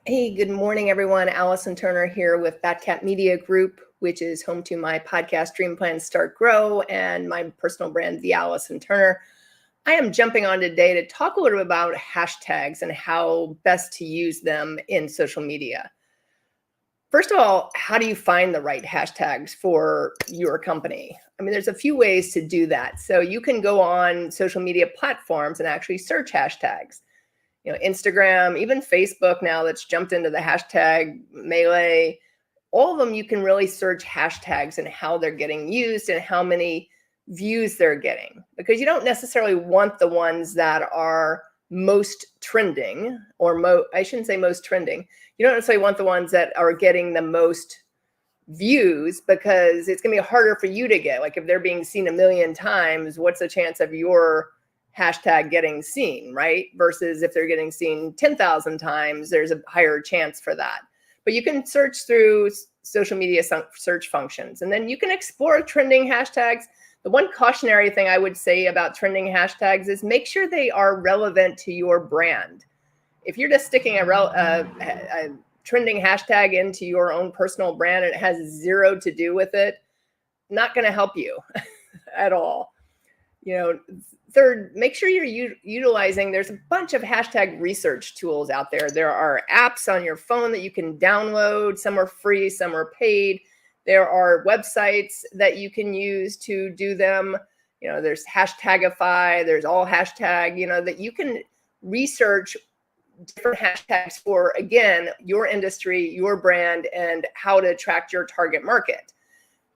Hey, good morning, everyone. Allison Turner here with Batcat Media Group, which is home to my podcast, Dream Plan Start Grow, and my personal brand, The Allison Turner. I am jumping on today to talk a little bit about hashtags and how best to use them in social media. First of all, how do you find the right hashtags for your company? I mean, there's a few ways to do that. So you can go on social media platforms and actually search hashtags. Instagram, even Facebook now that's jumped into the hashtag melee, all of them, you can really search hashtags and how they're getting used and how many views they're getting, because you don't necessarily want the ones that are most trending, or I shouldn't say most trending. You don't necessarily want the ones that are getting the most views, because it's going to be harder for you to get. Like if they're being seen 1 million times, what's the chance of your hashtag getting seen, right? Versus if they're getting seen 10,000 times, there's a higher chance for that. But you can search through social media search functions, and then you can explore trending hashtags. The one cautionary thing I would say about trending hashtags is make sure they are relevant to your brand. If you're just sticking a trending hashtag into your own personal brand and it has zero to do with it, not going to help you at all. Third, make sure you're utilizing, there's a bunch of hashtag research tools out there. There are apps on your phone that you can download. Some are free, some are paid. There are websites that you can use to do them. There's Hashtagify, there's All Hashtag, that you can research different hashtags for, again, your industry, your brand, and how to attract your target market.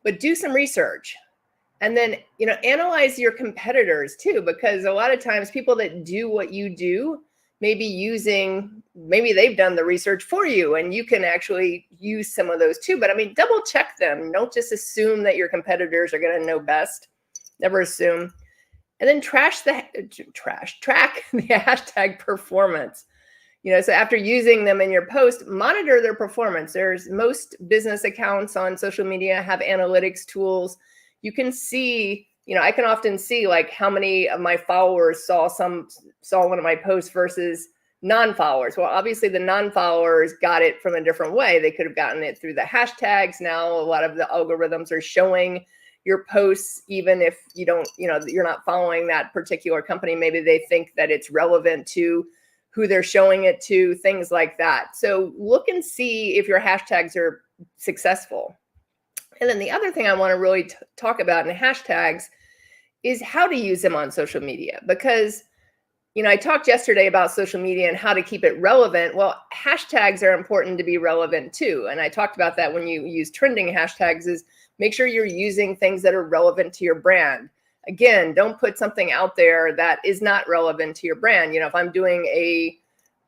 But do some research. And then, analyze your competitors too, because a lot of times people that do what you do maybe they've done the research for you, and you can actually use some of those too. But I mean, double check them. Don't just assume that your competitors are going to know best. Never assume. And then track the hashtag performance. So after using them in your post, monitor their performance. Most business accounts on social media have analytics tools. You can see, I can often see like how many of my followers saw one of my posts versus non-followers. Well, obviously the non-followers got it from a different way. They could have gotten it through the hashtags. Now a lot of the algorithms are showing your posts, even if you're not following that particular company. Maybe they think that it's relevant to who they're showing it to, things like that. So look and see if your hashtags are successful. And then the other thing I want to really talk about in hashtags is how to use them on social media, because, I talked yesterday about social media and how to keep it relevant. Well, hashtags are important to be relevant too. And I talked about that when you use trending hashtags, is make sure you're using things that are relevant to your brand. Again, don't put something out there that is not relevant to your brand. If I'm doing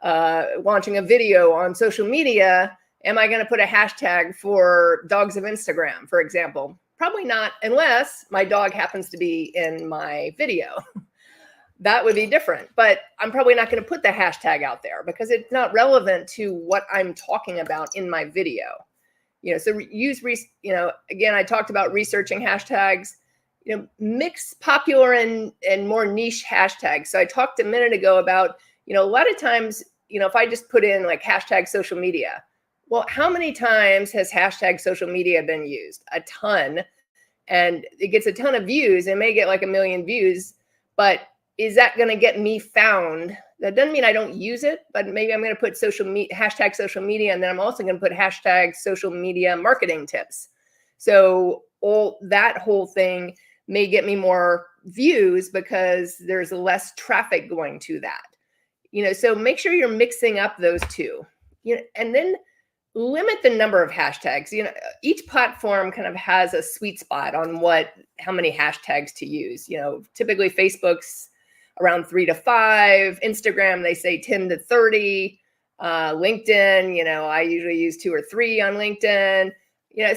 launching a video on social media, am I going to put a hashtag for dogs of Instagram, for example? Probably not, unless my dog happens to be in my video. That would be different. But I'm probably not going to put the hashtag out there because it's not relevant to what I'm talking about in my video. So again, I talked about researching hashtags. Mix popular and more niche hashtags. So I talked a minute ago about, a lot of times, if I just put in like hashtag social media, well, how many times has hashtag social media been used? A ton. And it gets a ton of views. It may get like 1 million views, but is that going to get me found? That doesn't mean I don't use it, but maybe I'm going to put hashtag social media, and then I'm also going to put hashtag social media marketing tips. So that whole thing may get me more views because there's less traffic going to that. So make sure you're mixing up those two. And then limit the number of hashtags. Each platform kind of has a sweet spot on how many hashtags to use. Typically Facebook's around 3 to 5. Instagram, they say 10 to 30. LinkedIn, I usually use 2 or 3 on LinkedIn.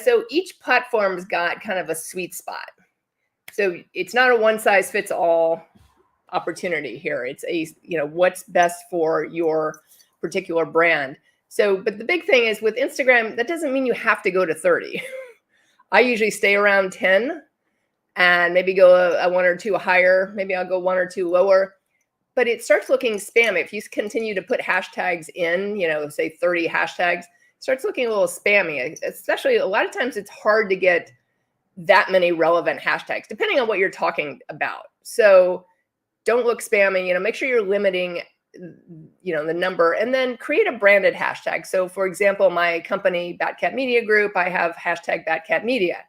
So each platform's got kind of a sweet spot. So it's not a one size fits all opportunity here. It's what's best for your particular brand. So, but the big thing is with Instagram, that doesn't mean you have to go to 30. I usually stay around 10 and maybe go a 1 or 2 higher. Maybe I'll go 1 or 2 lower. but it starts looking spammy. If you continue to put hashtags in, say 30 hashtags, it starts looking a little spammy, especially a lot of times it's hard to get that many relevant hashtags, depending on what you're talking about. So don't look spammy, make sure you're limiting, the number, and then create a branded hashtag. So for example, my company, Batcat Media Group, I have hashtag Batcat Media.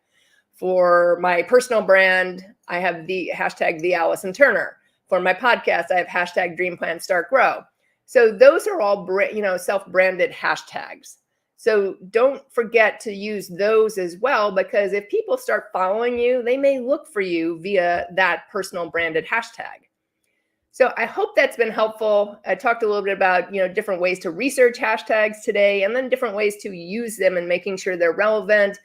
For my personal brand, I have the hashtag The Allison Turner. For my podcast, I have hashtag Dream Plan Start Grow. So those are all, self-branded hashtags. So don't forget to use those as well, because if people start following you, they may look for you via that personal branded hashtag. So I hope that's been helpful. I talked a little bit about, different ways to research hashtags today, and then different ways to use them and making sure they're relevant,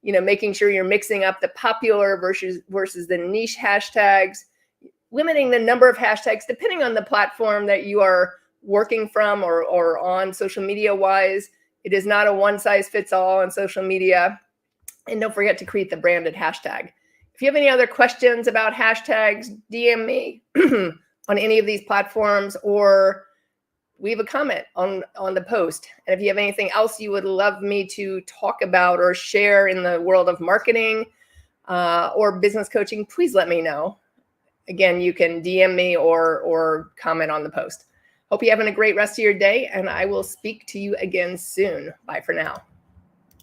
making sure you're mixing up the popular versus the niche hashtags, limiting the number of hashtags depending on the platform that you are working from or on social media wise. It is not a one size fits all on social media. And don't forget to create the branded hashtag. If you have any other questions about hashtags, DM me on any of these platforms or leave a comment on the post. And if you have anything else you would love me to talk about or share in the world of marketing or business coaching, please let me know. Again, you can DM me or comment on the post. Hope you're having a great rest of your day, and I will speak to you again soon. Bye for now.